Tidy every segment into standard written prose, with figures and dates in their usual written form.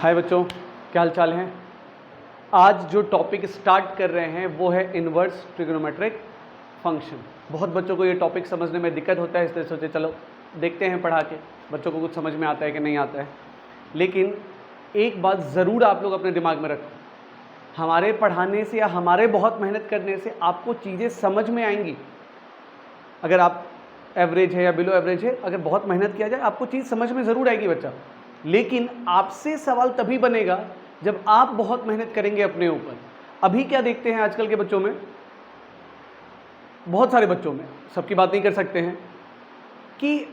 हाय बच्चों, क्या हाल चाल हैं। आज जो टॉपिक स्टार्ट कर रहे हैं वो है इन्वर्स ट्रिग्नोमेट्रिक फंक्शन। बहुत बच्चों को ये टॉपिक समझने में दिक्कत होता है, इसलिए सोचे चलो देखते हैं पढ़ा के बच्चों को कुछ समझ में आता है कि नहीं आता है। लेकिन एक बात ज़रूर आप लोग अपने दिमाग में रखो, हमारे पढ़ाने से या हमारे बहुत मेहनत करने से आपको चीज़ें समझ में आएंगी। अगर आप एवरेज है या बिलो एवरेज है, अगर बहुत मेहनत किया जाए आपको चीज़ समझ में ज़रूर आएगी बच्चा। लेकिन आपसे सवाल तभी बनेगा जब आप बहुत मेहनत करेंगे अपने ऊपर। अभी क्या देखते हैं आजकल के बच्चों में, बहुत सारे बच्चों में, सबकी बात नहीं कर सकते हैं, कि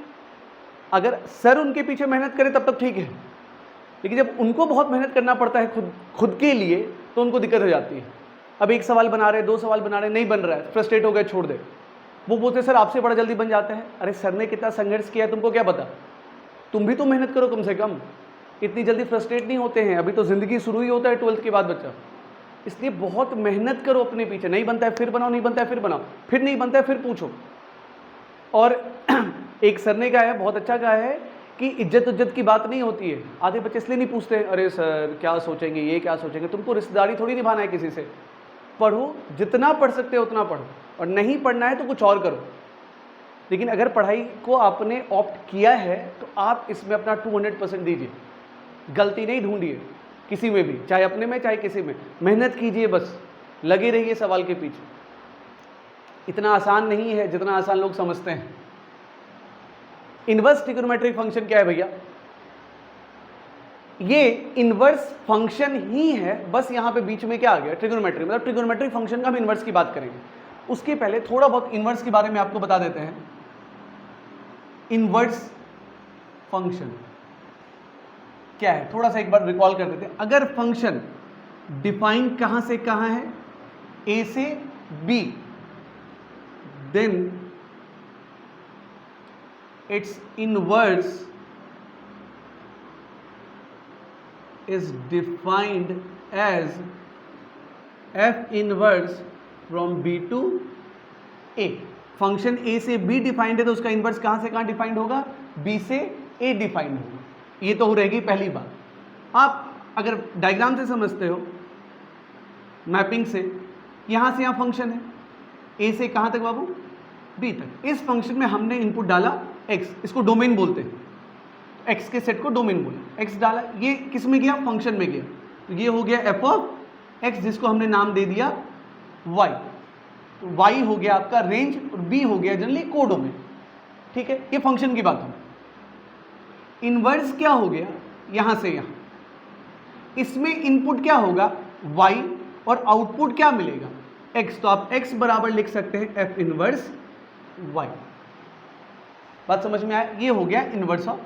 अगर सर उनके पीछे मेहनत करे तब तक ठीक है, लेकिन जब उनको बहुत मेहनत करना पड़ता है खुद के लिए तो उनको दिक्कत हो जाती है। अब एक सवाल बना रहे, दो सवाल बना रहे, नहीं बन रहा है, फ्रस्ट्रेट हो गए, छोड़ दे। वो बोलते सर आपसे बड़ा जल्दी बन जाता है। अरे सर ने कितना संघर्ष किया है तुमको क्या पता, तुम भी तो मेहनत करो कम से कम। इतनी जल्दी फ्रस्ट्रेट नहीं होते हैं, अभी तो ज़िंदगी शुरू ही होता है 12th के बाद बच्चा। इसलिए बहुत मेहनत करो अपने पीछे। नहीं बनता है फिर बनाओ, नहीं बनता है फिर बनाओ, फिर नहीं बनता है फिर पूछो। और एक सर ने कहा है, बहुत अच्छा कहा है, कि इज्जत की बात नहीं होती है। आधे बच्चे इसलिए नहीं पूछते अरे सर क्या सोचेंगे, ये क्या सोचेंगे। तुमको रिश्तेदारी थोड़ी निभाना है किसी से। पढ़ो, जितना पढ़ सकते हो उतना पढ़ो, और नहीं पढ़ना है तो कुछ और करो। लेकिन अगर पढ़ाई को आपने ऑप्ट किया है तो आप इसमें अपना 200% दीजिए। गलती नहीं ढूंढिए किसी में भी, चाहे अपने में चाहे किसी में। मेहनत कीजिए, बस लगे रहिए सवाल के पीछे। इतना आसान नहीं है जितना आसान लोग समझते हैं। इन्वर्स ट्रिग्नोमेट्रिक फंक्शन क्या है भैया? ये इन्वर्स फंक्शन ही है, बस यहां पे बीच में क्या आ गया, ट्रिग्नोमेट्री। मतलब ट्रिग्नोमेट्रिक फंक्शन का हम इन्वर्स की बात करेंगे। उसके पहले थोड़ा बहुत इन्वर्स के बारे में आपको बता देते हैं। इन्वर्स फंक्शन क्या है थोड़ा सा एक बार रिकॉल कर देते हैं। अगर फंक्शन डिफाइन कहां से कहां है, ए से B, then it's inverse is defined as f inverse from b to a। Function a से b डिफाइंड है तो उसका इनवर्स कहां से कहां डिफाइंड होगा, b से a डिफाइंड होगा। ये तो रहेगी पहली बात। आप अगर डायग्राम से समझते हो, मैपिंग से, यहां से यहां फंक्शन है, a से कहां तक बाबू, b तक। इस फंक्शन में हमने इनपुट डाला x, इसको डोमेन बोलते हैं। x के सेट को डोमेन बोले, x डाला, ये किस में गया, फंक्शन में गया, तो ये हो गया f ऑफ x, जिसको हमने नाम दे दिया y। तो y हो गया आपका रेंज और b हो गया जनरली कोडोमेन। ठीक है, ये फंक्शन की बात हो। इनवर्स क्या हो गया, यहां से यहां, इसमें इनपुट क्या होगा y और आउटपुट क्या मिलेगा x। तो आप x बराबर लिख सकते हैं f इनवर्स y। बात समझ में आया? ये हो गया inverse of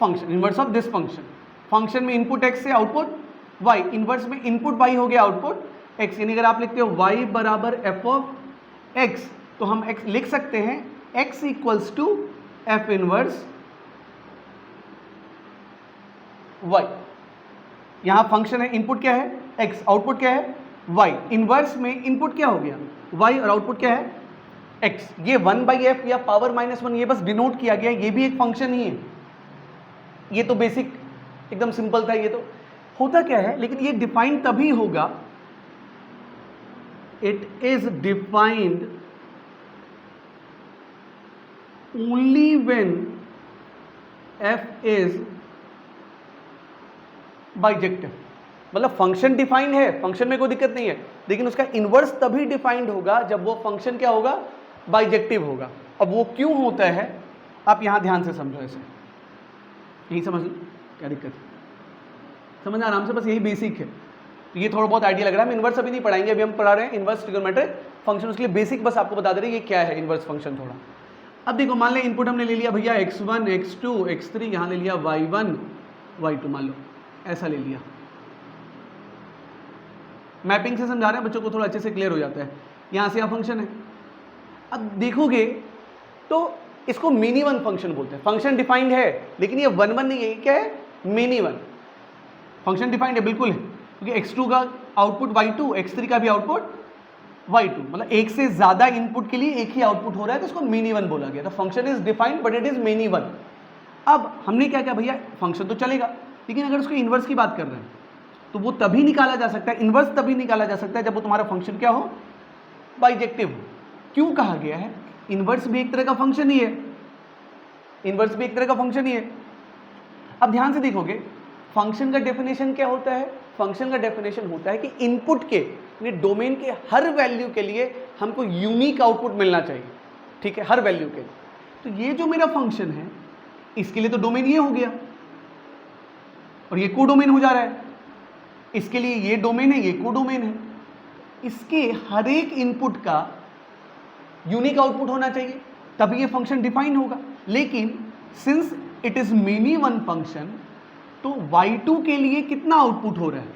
function, inverse of this function. Function में इनपुट x से आउटपुट y, इनवर्स में इनपुट y हो गया, आउटपुट x। यानी अगर आप लिखते हो y बराबर f ऑफ x, तो हम x लिख सकते हैं x equals to f inverse y। यहां फंक्शन है, इनपुट क्या है x, आउटपुट क्या है y। इनवर्स में इनपुट क्या हो गया y और आउटपुट क्या है x। ये 1/f या पावर -1 ये बस डिनोट किया गया, ये भी एक फंक्शन ही है। ये तो बेसिक एकदम सिंपल था। ये तो होता क्या है, लेकिन ये डिफाइंड तभी होगा, it is defined only when f is bijective. मतलब फंक्शन डिफाइंड है, फंक्शन में कोई दिक्कत नहीं है, लेकिन उसका इनवर्स तभी डिफाइंड होगा जब वो फंक्शन क्या होगा, बाइजेक्टिव होगा। अब वो क्यों होता है आप यहां ध्यान से समझो, ऐसे यही समझ लो, क्या दिक्कत है, समझना आराम से, बस यही बेसिक है। तो ये थोड़ा बहुत आइडिया लग रहा है। हम इन्वर्स अभी नहीं पढ़ाएंगे, अभी हम पढ़ा रहे हैं इन्वर्स ट्रिग्नोमेट्रिक फंक्शन। उसके लिए बेसिक बस आपको बता दे रहे हैं ये क्या है इन्वर्स फंक्शन थोड़ा। अब देखो, मान लें इनपुट हमने ले लिया भैया x1 x2 x3, यहाँ ले लिया y1 y2, मान लो ऐसा ले लिया। मैपिंग से समझा रहे हैं बच्चों को, थोड़ा अच्छे से क्लियर हो जाता है। यहाँ से यहाँ फंक्शन है। अब देखोगे तो इसको मिनी वन फंक्शन बोलते हैं। फंक्शन डिफाइंड है, लेकिन ये 1 नहीं है, ये क्या है, मिनी वन। फंक्शन डिफाइंड है बिल्कुल है, क्योंकि x2 का आउटपुट y2, x3 का भी आउटपुट y2, मतलब एक से ज्यादा इनपुट के लिए एक ही आउटपुट हो रहा है, तो इसको मिनी वन बोला गया। तो function is defined but it is mini one. अब हमने क्या किया भैया, फंक्शन तो चलेगा, लेकिन अगर उसके इन्वर्स की बात कर रहे हैं तो वो तभी निकाला जा सकता है, इन्वर्स तभी निकाला जा सकता है जब वो तुम्हारा फंक्शन क्या हो, बाइजेक्टिव हो। क्यों कहा गया है? इन्वर्स भी एक तरह का फंक्शन ही है, इन्वर्स भी एक तरह का फंक्शन ही है। अब ध्यान से देखोगे फंक्शन का डेफिनेशन क्या होता है? फंक्शन का डेफिनेशन होता है कि इनपुट के डोमेन के हर वैल्यू के लिए हमको यूनिक आउटपुट मिलना चाहिए, ठीक है, हर वैल्यू के लिए। तो ये जो मेरा फंक्शन है इसके लिए तो डोमेन ये हो गया और ये कोडोमेन हो जा रहा है, इसके लिए ये डोमेन है, ये कोडोमेन है। इसके हर एक इनपुट का यूनिक आउटपुट होना चाहिए तभी ये फंक्शन डिफाइन होगा। लेकिन since it is many one function तो y2 के लिए कितना आउटपुट हो रहा है,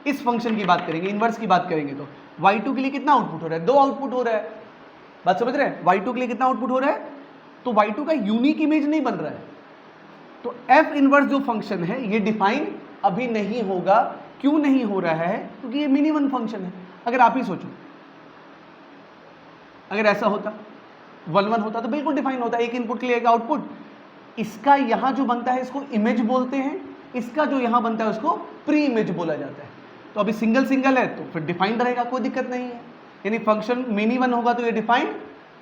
इस फंक्शन की बात करेंगे, इन्वर्स की बात करेंगे तो y2 के लिए कितना आउटपुट हो रहा है? 2 आउटपुट हो रहा है। बात समझ रहे हैं? y2 के लिए कितना आउटपुट हो रहा है? तो y2 का यूनिक इमेज नहीं बन रहा है। तो f इनवर्स जो फंक्शन है ये डिफाइन अभी नहीं होगा। क्यों नहीं हो रहा है? क्योंकि ये मिनी वन फंक्शन है। अगर आप ही सोचो, अगर ऐसा होता 1 1 होता तो बिल्कुल डिफाइन होता, एक इनपुट के लिए एक आउटपुट। इसका यहां जो बनता है इसको इमेज बोलते हैं, इसका जो यहां बनता है उसको प्री इमेज बोला जाता है। तो अभी सिंगल सिंगल है तो फिर डिफाइंड रहेगा, कोई दिक्कत नहीं है। यानी फंक्शन मिनी वन होगा तो ये डिफाइंड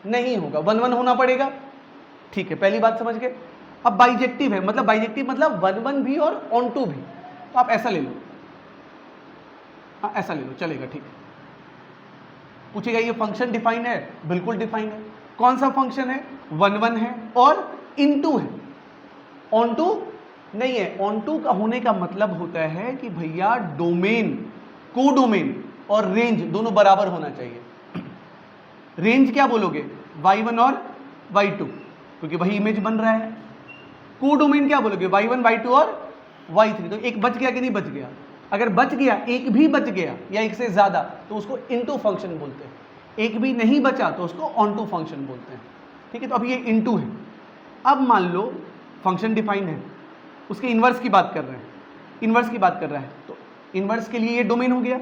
नहीं होगा, 1 1 होना पड़ेगा, ठीक है, पहली बात समझ गए। अब बाइजेक्टिव है, मतलब बाइजेक्टिव मतलब 1 1 भी और ऑन टू भी। तो आप ऐसा ले लो, हाँ ऐसा ले लो, चलेगा, ठीक है। पूछेगा ये फंक्शन डिफाइन है? बिल्कुल डिफाइन है। कौन सा फंक्शन है? 1 1 है और इनटू है, ऑन टू नहीं है। ऑन टू का होने का मतलब होता है कि भैया डोमेन, कोडोमेन और रेंज दोनों बराबर होना चाहिए। रेंज क्या बोलोगे? y1 और y2, क्योंकि वही इमेज बन रहा है। कोडोमेन क्या बोलोगे? y1 y2 और y3। तो एक बच गया कि नहीं बच गया? अगर बच गया, एक भी बच गया या एक से ज्यादा तो उसको इनटू फंक्शन बोलते हैं। एक भी नहीं बचा तो उसको ऑन टू फंक्शन बोलते हैं, ठीक है। तो अब ये इनटू है। अब मान लो फंक्शन डिफाइंड है, उसके इन्वर्स की बात कर रहे हैं, इन्वर्स की बात कर रहा है, तो इन्वर्स के लिए ये डोमेन हो गया।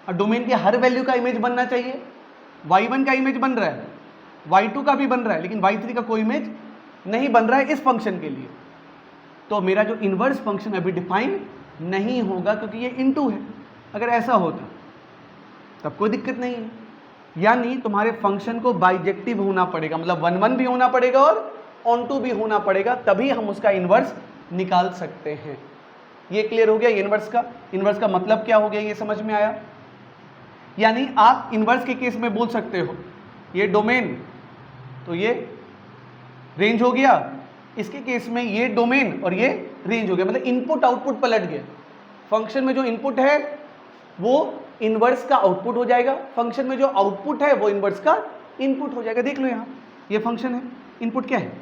और डोमेन के हर वैल्यू का इमेज बनना चाहिए। y1 का इमेज बन रहा है, y2 का भी बन रहा है, लेकिन y3 का कोई इमेज नहीं बन रहा है इस फंक्शन के लिए। तो मेरा जो इन्वर्स फंक्शन अभी डिफाइन नहीं होगा क्योंकि ये इनटू है। अगर ऐसा होता तब कोई दिक्कत नहीं है। यानी तुम्हारे फंक्शन को बाइजेक्टिव होना पड़ेगा, मतलब 1 1 भी होना पड़ेगा और ऑन टू भी होना पड़ेगा, तभी हम उसका इन्वर्स निकाल सकते हैं। ये क्लियर हो गया? इन्वर्स का मतलब क्या हो गया, ये समझ में आया? यानी आप इन्वर्स के केस में बोल सकते हो ये डोमेन तो ये रेंज हो गया, इसके केस में ये डोमेन और ये रेंज हो गया, मतलब इनपुट आउटपुट पलट गया। फंक्शन में जो इनपुट है वो इन्वर्स का आउटपुट हो जाएगा, फंक्शन में जो आउटपुट है वो इन्वर्स का इनपुट हो जाएगा। देख लो यहाँ ये फंक्शन है, इनपुट क्या है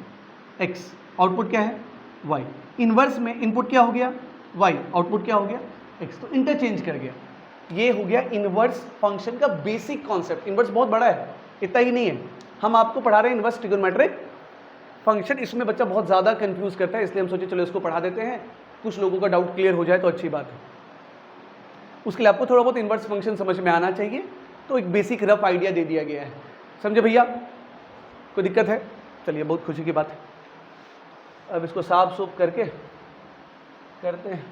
x, आउटपुट क्या है y। इन्वर्स में इनपुट क्या हो गया y, आउटपुट क्या हो गया x। तो इंटरचेंज कर गया। ये हो गया इन्वर्स फंक्शन का बेसिक कॉन्सेप्ट। इन्वर्स बहुत बड़ा है, इतना ही नहीं है। हम आपको पढ़ा रहे हैं इन्वर्स ट्रिगोनोमेट्रिक फंक्शन। इसमें बच्चा बहुत ज़्यादा कंफ्यूज करता है, इसलिए हम सोचे चलो इसको पढ़ा देते हैं, कुछ लोगों का डाउट क्लियर हो जाए तो अच्छी बात है। उसके लिए आपको थोड़ा बहुत इन्वर्स फंक्शन समझ में आना चाहिए, तो एक बेसिक रफ आइडिया दे दिया गया है। समझे भैया? कोई दिक्कत है? चलिए, बहुत खुशी की बात है। अब इसको साफ सूफ करके करते हैं।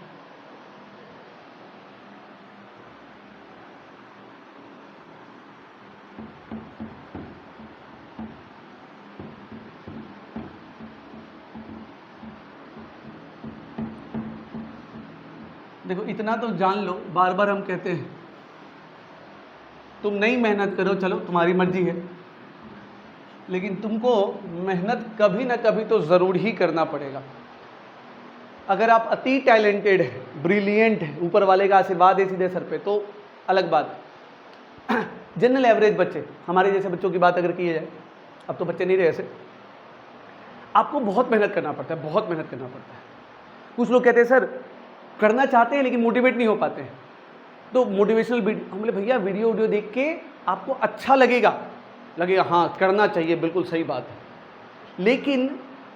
देखो इतना तो जान लो, बार बार हम कहते हैं तुम नहीं मेहनत करो, चलो तुम्हारी मर्जी है, लेकिन तुमको मेहनत कभी ना कभी तो ज़रूर ही करना पड़ेगा। अगर आप अति टैलेंटेड है, ब्रिलियंट है, ऊपर वाले का आशीर्वाद है सीधे सर पे, तो अलग बात। जनरल एवरेज बच्चे, हमारे जैसे बच्चों की बात अगर की जाए, अब तो बच्चे नहीं रहे ऐसे, आपको बहुत मेहनत करना पड़ता है, बहुत मेहनत करना पड़ता है। कुछ लोग कहते हैं सर करना चाहते हैं लेकिन मोटिवेट नहीं हो पाते हैं, तो मोटिवेशनल वीडियो, हम बोले भैया वीडियो देख के आपको अच्छा लगेगा हाँ करना चाहिए, बिल्कुल सही बात है, लेकिन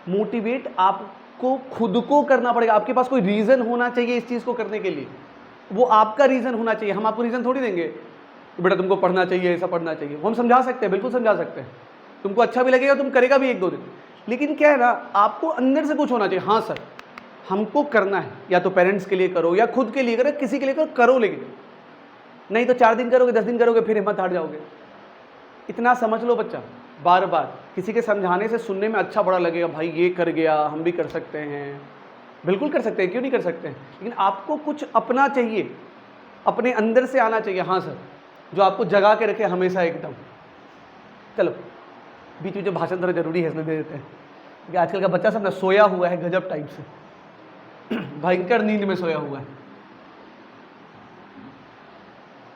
मोटिवेट आपको खुद को करना पड़ेगा। आपके पास कोई रीज़न होना चाहिए इस चीज़ को करने के लिए, वो आपका रीज़न होना चाहिए। हम आपको रीज़न थोड़ी देंगे कि बेटा तुमको पढ़ना चाहिए, ऐसा पढ़ना चाहिए। वो हम समझा सकते हैं, बिल्कुल समझा सकते हैं, तुमको अच्छा भी लगेगा, तुम करेगा भी 1-2 दिन, लेकिन क्या है ना, आपको अंदर से कुछ होना चाहिए। हाँ सर हमको करना है, या तो पेरेंट्स के लिए करो या खुद के लिए करो, किसी के लिए करो, करो, लेकिन नहीं तो 4 दिन करोगे, 10 दिन करोगे, फिर हिम्मत हार जाओगे। इतना समझ लो बच्चा, बार बार किसी के समझाने से सुनने में अच्छा बड़ा लगेगा, भाई ये कर गया, हम भी कर सकते हैं। बिल्कुल कर सकते हैं, क्यों नहीं कर सकते हैं, लेकिन आपको कुछ अपना चाहिए, अपने अंदर से आना चाहिए। हाँ सर, जो आपको जगा के रखे हमेशा एकदम। चलो बीच में जो भाषण थोड़ा जरूरी है इसमें दे देते हैं, क्योंकि आजकल का बच्चा सब ना सोया हुआ है गजब टाइप से, भयंकर नींद में सोया हुआ है।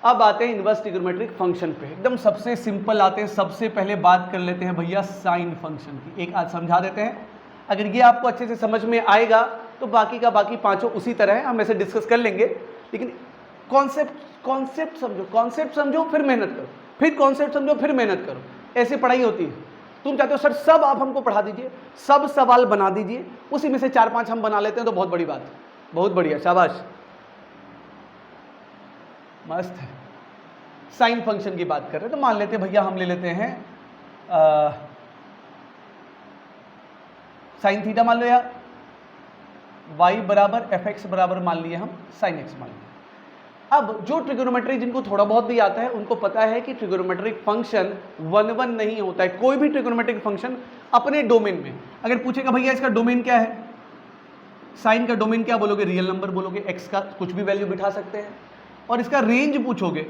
अब आते हैं इनवर्स ट्रिग्नोमेट्रिक फंक्शन पे, एकदम सबसे सिंपल आते हैं। सबसे पहले बात कर लेते हैं भैया साइन फंक्शन की, एक आज समझा देते हैं। अगर ये आपको अच्छे से समझ में आएगा तो बाकी का बाकी पांचों उसी तरह है, हम ऐसे डिस्कस कर लेंगे। लेकिन कॉन्सेप्ट समझो फिर मेहनत करो, फिर कॉन्सेप्ट समझो फिर मेहनत करो, ऐसे पढ़ाई होती है। तुम चाहते हो सर सब आप हमको पढ़ा दीजिए, सब सवाल बना दीजिए, उसी में से 4-5 हम बना लेते हैं तो बहुत बड़ी बात है, बहुत बढ़िया, शाबाश, मस्त है। साइन फंक्शन की बात कर रहे हैं तो मान लेते हैं भैया हम ले लेते हैं साइन थीटा मान लो, या y बराबर एफ एक्स बराबर मान लिए हम साइन एक्स मान लिए। अब जो ट्रिगोनोमेट्री जिनको थोड़ा बहुत भी आता है उनको पता है कि ट्रिगोनोमेट्रिक फंक्शन 1-1 नहीं होता है। कोई भी ट्रिगोनोमेट्रिक फंक्शन अपने डोमेन में, अगर पूछेगा भैया इसका डोमेन क्या है, साइन का डोमेन क्या बोलोगे, रियल नंबर बोलोगे, एक्स का कुछ भी वैल्यू बिठा सकते हैं। और इसका रेंज पूछोगे,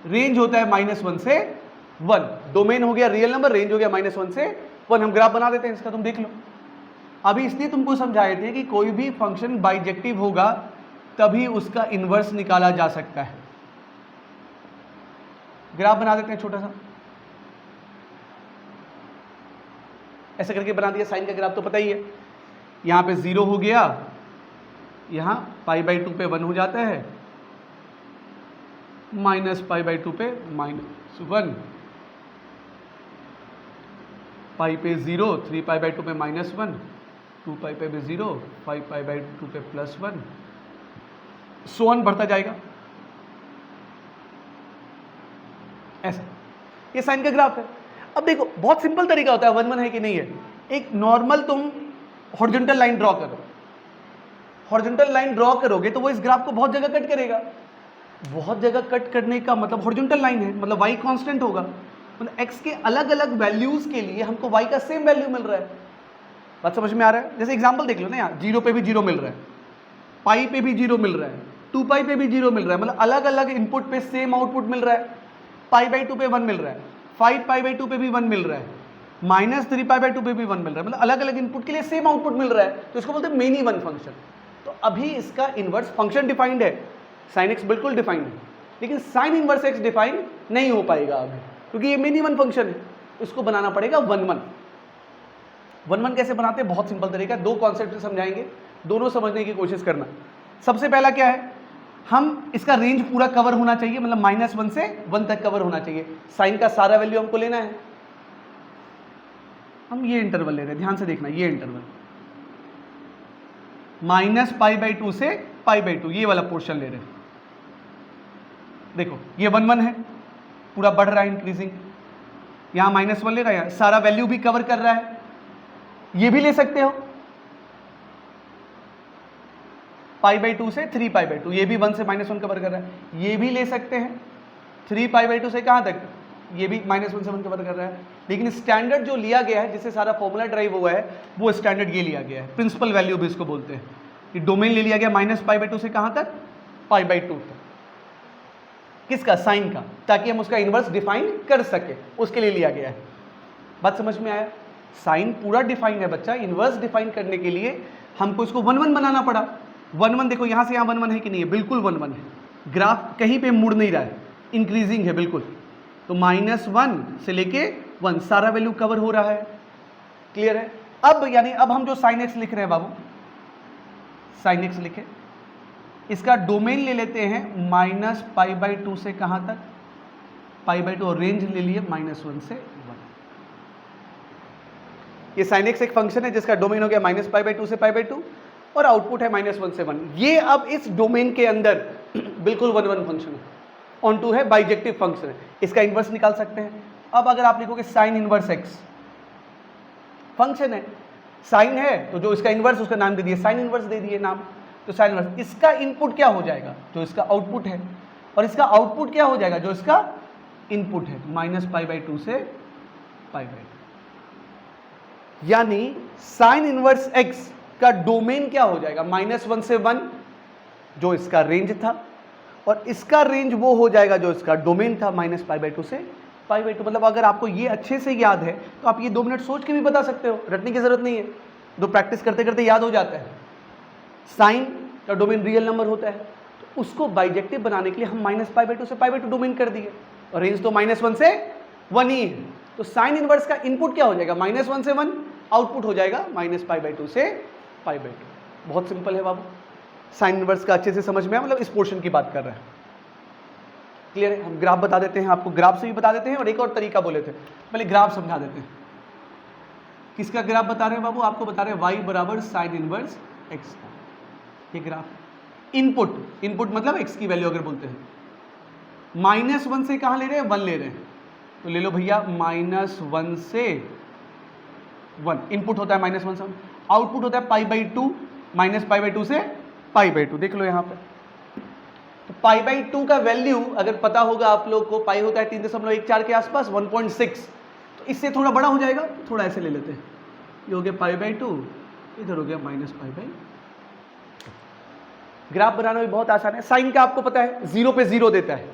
रेंज होता है -1 से 1, डोमेन हो गया रियल नंबर, रेंज हो गया -1 से 1। हम ग्राफ बना देते हैं इसका, तुम देख लो। अभी इसलिए तुमको समझाए थे कि कोई भी फंक्शन बाइजेक्टिव होगा तभी उसका इनवर्स निकाला जा सकता है। ग्राफ बना देते हैं छोटा सा, ऐसे करके बना दिया। साइन का ग्राफ तो पता ही है, यहां पे 0 हो गया, यहां π/2 पे 1 हो जाता है, -π/2 पे -1, पाई पे 0, 3π/2 पे -1, 2π पे 0, 5π/2 पे +1, सोन बढ़ता जाएगा ऐसा। ये साइन का ग्राफ है। अब देखो बहुत सिंपल तरीका होता है, 1-1 है कि नहीं है। एक नॉर्मल तुम हॉरिजॉन्टल लाइन ड्रॉ करो, हॉरिजॉन्टल लाइन ड्रॉ करोगे तो वो इस ग्राफ को बहुत जगह कट करेगा। बहुत जगह कट करने का मतलब हॉरिजॉन्टल लाइन है, मतलब y कांस्टेंट होगा, मतलब x के अलग अलग वैल्यूज के लिए हमको y का सेम वैल्यू मिल रहा है। बात समझ में आ रहा है? जैसे एग्जांपल देख लो ना, यहाँ 0 पे भी 0 मिल रहा है, पाई पे भी 0 मिल रहा है, 2π पे भी 0 मिल रहा है, मतलब अलग अलग इनपुट पे सेम आउटपुट मिल रहा है। π/2 पे 1 मिल रहा है, 5π/2 पे भी 1 मिल रहा है, -3π/2 पे भी 1 मिल रहा है, मतलब अलग अलग इनपुट के लिए सेम आउटपुट मिल रहा है, तो इसको बोलते हैं मेनी वन फंक्शन। तो अभी इसका इनवर्स फंक्शन डिफाइंड है, साइन एक्स बिल्कुल डिफाइंड है, लेकिन साइन इनवर्स एक्स डिफाइंड नहीं हो पाएगा अभी, क्योंकि ये मेनी वन फंक्शन है। इसको बनाना पड़ेगा 1-1। 1-1 कैसे बनाते हैं? बहुत सिंपल तरीका, दो कॉन्सेप्ट समझाएंगे, दोनों समझने की कोशिश करना। सबसे पहला क्या है, हम इसका रेंज पूरा कवर होना चाहिए, मतलब -1 से 1 तक कवर होना चाहिए। साइन का सारा वैल्यू हमको लेना है, हम ये इंटरवल ले रहे हैं, ध्यान से देखना, ये इंटरवल -π/2 से π/2, ये वाला पोर्शन ले रहे हैं। देखो ये 1-1 है, पूरा बढ़ रहा है, इंक्रीजिंग। यहां -1 ले रहा है, सारा वैल्यू भी कवर कर रहा है। ये भी ले सकते हो π/2 से 3π/2, ये भी 1 से -1 कवर कर रहा है। ये भी ले सकते हैं 3π/2 से कहां तक, ये भी -1 से 1 कवर कर रहा है। लेकिन स्टैंडर्ड जो लिया गया है, जिससे सारा फॉर्मूला ड्राइव हुआ है, वो स्टैंडर्ड ये लिया गया है, प्रिंसिपल वैल्यू भी इसको बोलते हैं। ये डोमेन ले लिया गया -π/2 से कहां तक, π/2 तक। किसका? साइन का, ताकि हम उसका इनवर्स डिफाइन कर सके, उसके लिए लिया गया है। बात समझ में आया? साइन पूरा डिफाइन है बच्चा, इनवर्स डिफाइन करने के लिए हमको इसको 1-1 बनाना पड़ा। 1-1 देखो यहां से यहां 1-1 है कि नहीं है, बिल्कुल 1-1 है। ग्राफ कहीं पे मुड़ नहीं रहा है, इंक्रीजिंग है बिल्कुल। तो -1 से लेके 1 सारा वैल्यू कवर हो रहा है। क्लियर है? अब यानी अब हम जो साइन एक्स लिख रहे हैं बाबू, साइन एक्स लिखे, इसका डोमेन ले लेते हैं -π/2 से कहां तक, π/2, और रेंज ले लिए -1 से 1। ये sin x एक फंक्शन है जिसका डोमेन हो गया -π/2 से π/2 और आउटपुट है -1 से 1। ये अब इस डोमेन के अंदर बिल्कुल 1-1 फंक्शन है, ऑन टू है, बाइजेक्टिव फंक्शन है। इसका इनवर्स निकाल सकते हैं। अब अगर आप लिखोगे साइन इनवर्स x, फंक्शन है, साइन है तो जो इसका इन्वर्स उसका नाम दे दिए, साइन इन्वर्स दे दिए नाम, तो साइन इन्वर्स। इसका इनपुट क्या हो जाएगा, जो इसका आउटपुट है, और इसका आउटपुट क्या हो जाएगा, जो इसका इनपुट है, -π/2 से π/2। यानी साइन इनवर्स x का डोमेन क्या हो जाएगा, -1 से 1 जो इसका रेंज था, और इसका रेंज वो हो जाएगा जो इसका डोमेन था, -π/2 से π/2। मतलब अगर आपको ये अच्छे से याद है तो आप ये 2 मिनट सोच के भी बता सकते हो, रटने की जरूरत नहीं है, दो प्रैक्टिस करते करते याद हो जाता है। साइन का डोमेन रियल नंबर होता है, तो उसको बाइजेक्टिव बनाने के लिए हम -π/2 से π/2 डोमेन कर दिए, और रेंज तो -1 से 1 ही है। तो साइन इनवर्स का इनपुट क्या हो जाएगा, -1 से 1, आउटपुट हो जाएगा -π/2 से π/2। बहुत सिंपल है बाबू, साइन इनवर्स का अच्छे से समझ में आया, मतलब इस पोर्शन की बात कर रहे हैं। क्लियर है? हम ग्राफ बता देते हैं आपको, ग्राफ से भी बता देते हैं, और एक और तरीका बोले थे, पहले ग्राफ समझा देते हैं। किसका ग्राफ बता रहे हैं बाबू, आपको बता रहे हैं y बराबर साइन इनवर्स x का, ये ग्राफ। इनपुट, इनपुट मतलब x की वैल्यू अगर बोलते हैं, -1 से कहाँ ले रहे हैं, 1 ले रहे हैं, तो ले लो भैया -1 से 1, इनपुट होता है -1 से 1, आउटपुट होता है π/2, -π/2 से π/2। देख लो यहाँ पे, तो π/2 का वैल्यू अगर पता होगा आप लोग को, पाई होता है 3.14 के आसपास, 1.6, तो इससे थोड़ा बड़ा हो जाएगा, थोड़ा ऐसे ले लेते हैं, ये हो गया π/2, इधर हो गया -π/2। ग्राफ बनाना भी बहुत आसान है। साइन का आपको पता है 0 पे 0 देता है,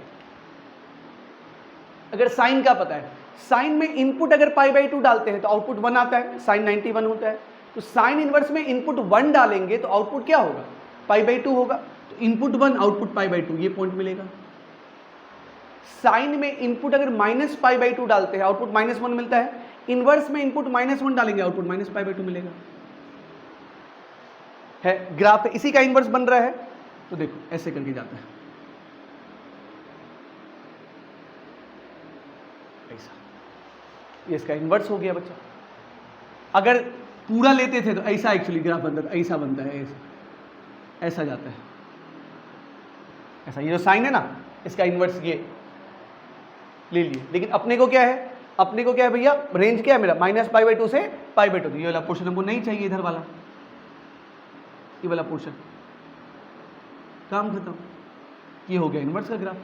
अगर साइन का पता है, साइन में इनपुट अगर π/2 डालते हैं तो आउटपुट 1 आता है, साइन 91 होता है, तो साइन इनवर्स में इनपुट 1 डालेंगे तो आउटपुट क्या होगा, π/2 होगा, तो इनपुट 1 आउटपुट π/2, ये पॉइंट मिलेगा। साइन में इनपुट अगर -π/2 डालते हैं, आउटपुट -1 मिलता है, इनवर्स में इनपुट -1 डालेंगे, आउटपुट -π/2 मिलेगा। है ग्राफ, इसी का इनवर्स बन रहा है, तो देखो ऐसे करके जाता है, ऐसा, ये इसका इनवर्स हो गया बच्चा। अगर पूरा लेते थे तो ऐसा एक्चुअली ग्राफ बनता था, ऐसा बनता है, ऐसा ऐसा जाता है, ऐसा। ये जो साइन है ना, इसका इनवर्स ये ले लिए, लेकिन अपने को क्या है, अपने को क्या है भैया, रेंज क्या है मेरा, -π/2 से π/2, तो ये वाला पोर्शन हमको नहीं चाहिए, इधर वाला, ये वाला पोर्शन, काम खत्म। ये हो गया इनवर्स का ग्राफ।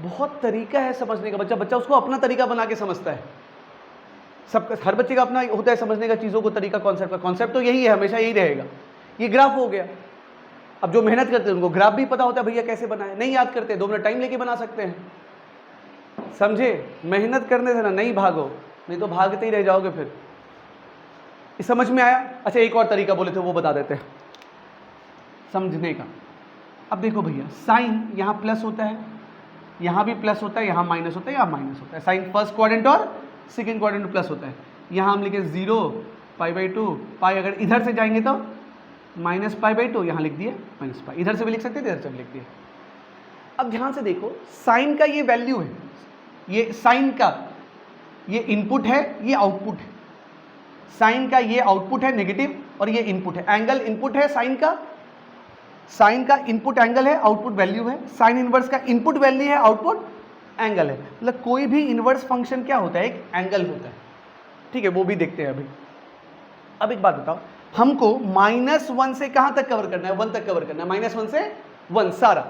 बहुत तरीका है समझने का, बच्चा उसको अपना तरीका बना के समझता है। सब, हर बच्चे का अपना होता है समझने का चीज़ों को तरीका, कॉन्सेप्ट का, कॉन्सेप्ट तो यही है, हमेशा यही रहेगा। ये ग्राफ हो गया। अब जो मेहनत करते हैं उनको ग्राफ भी पता होता है भैया कैसे बनाए, नहीं याद करते 2 मिनट टाइम लेके बना सकते हैं, समझे। मेहनत करने से ना नहीं भागो, नहीं तो भागते ही रह जाओगे फिर। ये समझ में आया? अच्छा, एक और तरीका बोले थे वो बता देते हैं समझने का। अब देखो भैया, साइन यहाँ प्लस होता है, यहाँ भी प्लस होता है, यहाँ माइनस होता है, यहाँ माइनस होता है। साइन फर्स्ट क्वाड्रेंट और सेकेंड क्वाड्रेंट प्लस होता है। यहाँ हम लिखे 0 π/2, पाई अगर इधर से जाएंगे तो -π/2, यहाँ लिख दिए -π, इधर से भी लिख सकते थे, इधर से भी लिख दिए। अब ध्यान से देखो, साइन का ये वैल्यू है, ये साइन का ये इनपुट है, ये आउटपुट है। साइन का ये आउटपुट है नेगेटिव, और ये इनपुट है, एंगल इनपुट है साइन का, साइन का इनपुट एंगल है, आउटपुट वैल्यू है। साइन इनवर्स का इनपुट वैल्यू है, आउटपुट एंगल है। मतलब कोई भी इनवर्स फंक्शन क्या होता है, एक एंगल होता है, ठीक है, वो भी देखते हैं अभी। अब एक बात बताओ, हमको -1 से कहां तक कवर करना है, 1 तक कवर करना है, -1 से 1 सारा,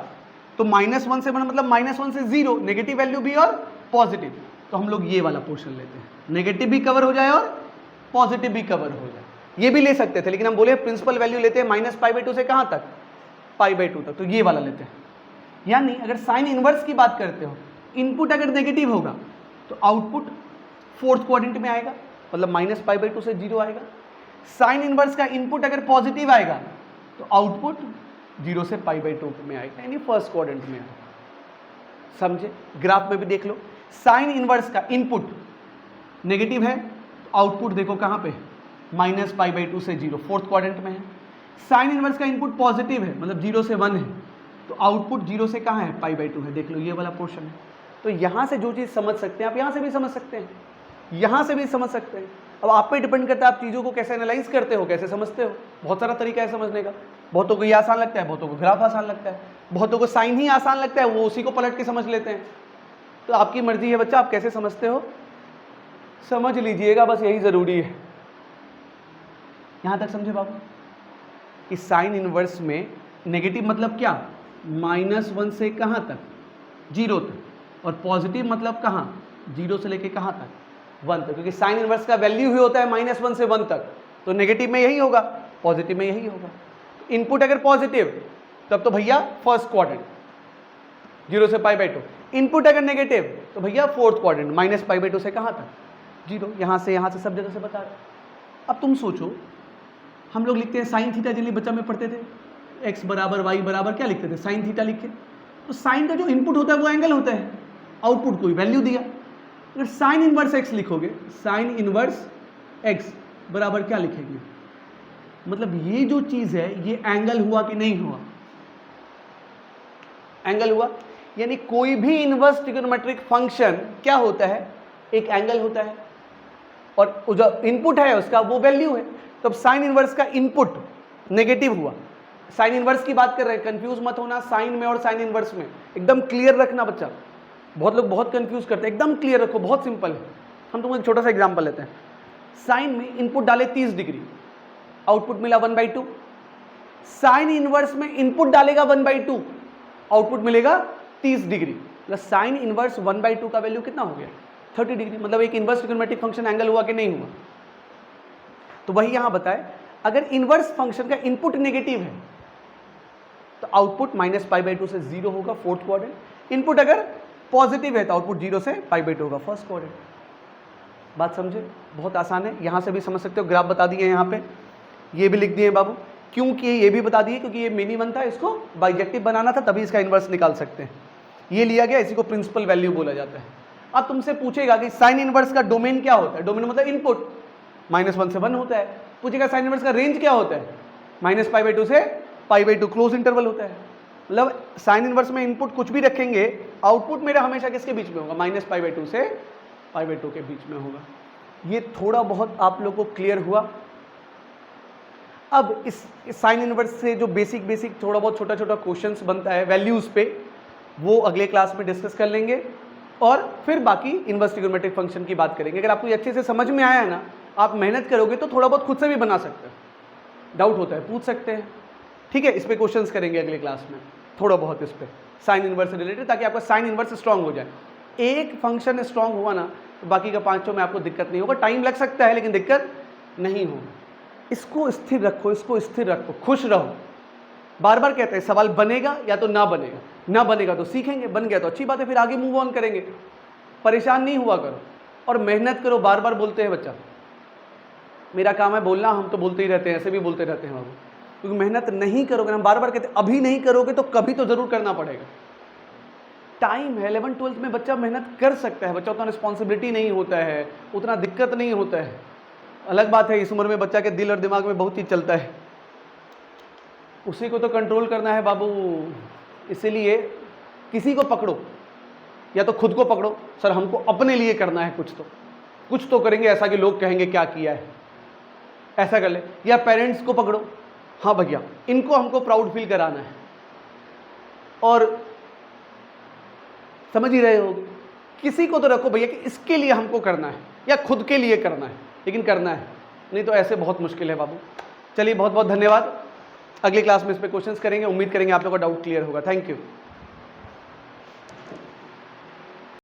तो -1 से 1 मतलब -1 से 0, नेगेटिव वैल्यू भी और पॉजिटिव, तो हम लोग ये वाला पोर्शन लेते हैं, नेगेटिव भी कवर हो जाए और पॉजिटिव भी कवर हो जाए। ये भी ले सकते थे, लेकिन हम बोले प्रिंसिपल वैल्यू लेते हैं -π/2 से कहां तक, π/2 तक, तो ये वाला लेते हैं। यानी अगर साइन इनवर्स की बात करते हो, इनपुट अगर नेगेटिव होगा तो आउटपुट फोर्थ क्वाड्रेंट में आएगा, मतलब -π/2 से 0 आएगा। साइन इनवर्स का इनपुट अगर पॉजिटिव आएगा तो आउटपुट 0 से π/2 में आएगा, यानी फर्स्ट क्वाड्रेंट में आएगा। समझे? ग्राफ में भी देख लो, साइन इनवर्स का इनपुट नेगेटिव है, तो आउटपुट देखो कहां पे, -π/2 से 0, फोर्थ क्वाड्रेंट में है। साइन इनवर्स का इनपुट पॉजिटिव है, मतलब 0 से 1 है, तो आउटपुट 0 से कहाँ है, π/2 है। देख लो ये वाला पोर्शन है। तो यहाँ से जो चीज़ समझ सकते हैं आप यहाँ से भी समझ सकते हैं, यहाँ से भी समझ सकते हैं। अब आप पे डिपेंड करता है आप चीज़ों को कैसे एनालाइज करते हो, कैसे समझते हो। बहुत सारा तरीका है समझने का। बहुतों को ये आसान लगता है, बहुतों को ग्राफ आसान लगता है, बहुतों को साइन ही आसान लगता है, वो उसी को पलट के समझ लेते हैं। तो आपकी मर्जी है बच्चा, आप कैसे समझते हो समझ लीजिएगा, बस यही ज़रूरी है। यहाँ तक समझे बाबू कि साइन इनवर्स में नेगेटिव मतलब क्या, -1 से कहाँ तक, 0 तक, और पॉजिटिव मतलब कहाँ, 0 से लेके कहाँ तक, 1 तक, क्योंकि साइन इनवर्स का वैल्यू ही होता है -1 से 1 तक, तो नेगेटिव में यही होगा, पॉजिटिव में यही होगा। इनपुट अगर पॉजिटिव तब तो भैया फर्स्ट क्वाड्रेंट 0 से π/2, इनपुट अगर नेगेटिव तो भैया फोर्थ क्वाड्रेंट -π/2 से कहाँ तक, 0। यहाँ से सब जगह से बता रहे। अब तुम सोचो, हम लोग लिखते हैं साइन थीटा, जिनके बच्चा में पढ़ते थे, x बराबर y बराबर क्या लिखते थे, साइन थीटा लिख के। तो साइन का जो इनपुट होता है वो एंगल होता है, आउटपुट कोई वैल्यू दिया। अगर साइन इनवर्स x लिखोगे, साइन इनवर्स x बराबर क्या लिखेंगे, मतलब ये जो चीज है ये एंगल हुआ कि नहीं हुआ, एंगल हुआ। यानी कोई भी इनवर्स ट्रिग्नोमेट्रिक फंक्शन क्या होता है, एक एंगल होता है, और जो इनपुट है उसका वो वैल्यू है। तो अब साइन इनवर्स का इनपुट नेगेटिव हुआ, साइन इनवर्स की बात कर रहे हैं, कंफ्यूज मत होना साइन में और साइन इनवर्स में, एकदम क्लियर रखना बच्चा। बहुत लोग बहुत कंफ्यूज करते हैं, एकदम क्लियर रखो, बहुत सिंपल है। हम तुमको एक छोटा सा एग्जांपल लेते हैं। साइन में इनपुट डाले 30 डिग्री, आउटपुट मिला 1/2। साइन इनवर्स में इनपुट डालेगा 1/2, आउटपुट मिलेगा 30 डिग्री। मतलब साइन इनवर्स 1/2 का वैल्यू कितना हो गया, 30 डिग्री। मतलब एक इनवर्स ट्रिग्नोमेट्रिक फंक्शन एंगल हुआ कि नहीं हुआ। तो वही यहां बताए, अगर इनवर्स फंक्शन का इनपुट नेगेटिव है तो आउटपुट -π/2 से 0 होगा, फोर्थ क्वाड्रेंट। इनपुट अगर पॉजिटिव है तो आउटपुट 0 से π/2 होगा, फर्स्ट क्वाड्रेंट। बात समझे, बहुत आसान है। यहां से भी समझ सकते हो, ग्राफ बता दिए यहाँ पे, ये भी लिख दिए बाबू, क्योंकि ये भी बता दिए क्योंकि ये मिनी वन था, इसको बाइजेक्टिव बनाना था, तभी इसका इनवर्स निकाल सकते हैं। ये लिया गया, इसी को प्रिंसिपल वैल्यू बोला जाता है। अब तुमसे पूछेगा कि साइन इनवर्स का डोमेन क्या होता है, डोमेन मतलब इनपुट, -1 से 1 होता है। पूछेगा साइन इनवर्स का रेंज क्या होता है, -π/2 से π/2, क्लोज इंटरवल होता है। मतलब साइन इनवर्स में इनपुट कुछ भी रखेंगे, आउटपुट मेरा हमेशा किसके बीच में होगा, -π/2 से π/2 के बीच में होगा। ये थोड़ा बहुत आप लोग को क्लियर हुआ। अब इस साइन इनवर्स से जो बेसिक थोड़ा बहुत छोटा छोटा क्वेश्चंस बनता है वैल्यूज पे, वो अगले क्लास में डिस्कस कर लेंगे, और फिर बाकी इनवर्स ट्रिग्नोमेट्रिक फंक्शन की बात करेंगे। अगर आपको ये अच्छे से समझ में आया है ना, आप मेहनत करोगे तो थोड़ा बहुत खुद से भी बना सकते हैं, डाउट होता है पूछ सकते हैं, ठीक है। इस पे क्वेश्चंस करेंगे अगले क्लास में, थोड़ा बहुत इस पे साइन इनवर्स से रिलेटेड, ताकि आपका साइन इनवर्स स्ट्रांग हो जाए। एक फंक्शन स्ट्रांग हुआ ना तो बाकी का पांचों में आपको दिक्कत नहीं होगा, टाइम लग सकता है लेकिन दिक्कत नहीं होगी। इसको स्थिर रखो, इसको स्थिर रखो, खुश रहो। बार बार कहते हैं सवाल बनेगा या तो ना बनेगा, ना बनेगा तो सीखेंगे, बन गया तो अच्छी बात है, फिर आगे मूव ऑन करेंगे। परेशान नहीं हुआ करो और मेहनत करो। बार बार बोलते हैं बच्चा, मेरा काम है बोलना, हम तो बोलते ही रहते हैं, ऐसे भी बोलते रहते हैं बाबू, क्योंकि मेहनत नहीं करोगे, हम बार बार कहते हैं अभी नहीं करोगे तो कभी तो जरूर करना पड़ेगा। टाइम है, 11th-12th में बच्चा मेहनत कर सकता है, बच्चा उतना रिस्पॉन्सिबिलिटी नहीं होता है, उतना दिक्कत नहीं होता है। अलग बात है इस उम्र में बच्चा के दिल और दिमाग में बहुत चीज़ चलता है, उसी को तो कंट्रोल करना है बाबू। इसीलिए किसी को पकड़ो, या तो खुद को पकड़ो, सर हमको अपने लिए करना है, कुछ तो करेंगे ऐसा कि लोग कहेंगे क्या किया है, ऐसा कर ले। या पेरेंट्स को पकड़ो, हाँ भैया इनको हमको प्राउड फील कराना है, और समझ ही रहे होगे, किसी को तो रखो भैया कि इसके लिए हमको करना है या खुद के लिए करना है, लेकिन करना है, नहीं तो ऐसे बहुत मुश्किल है बाबू। चलिए बहुत बहुत धन्यवाद, अगली क्लास में इस पे क्वेश्चंस करेंगे, उम्मीद करेंगे आप लोगों का डाउट क्लियर होगा। Thank you.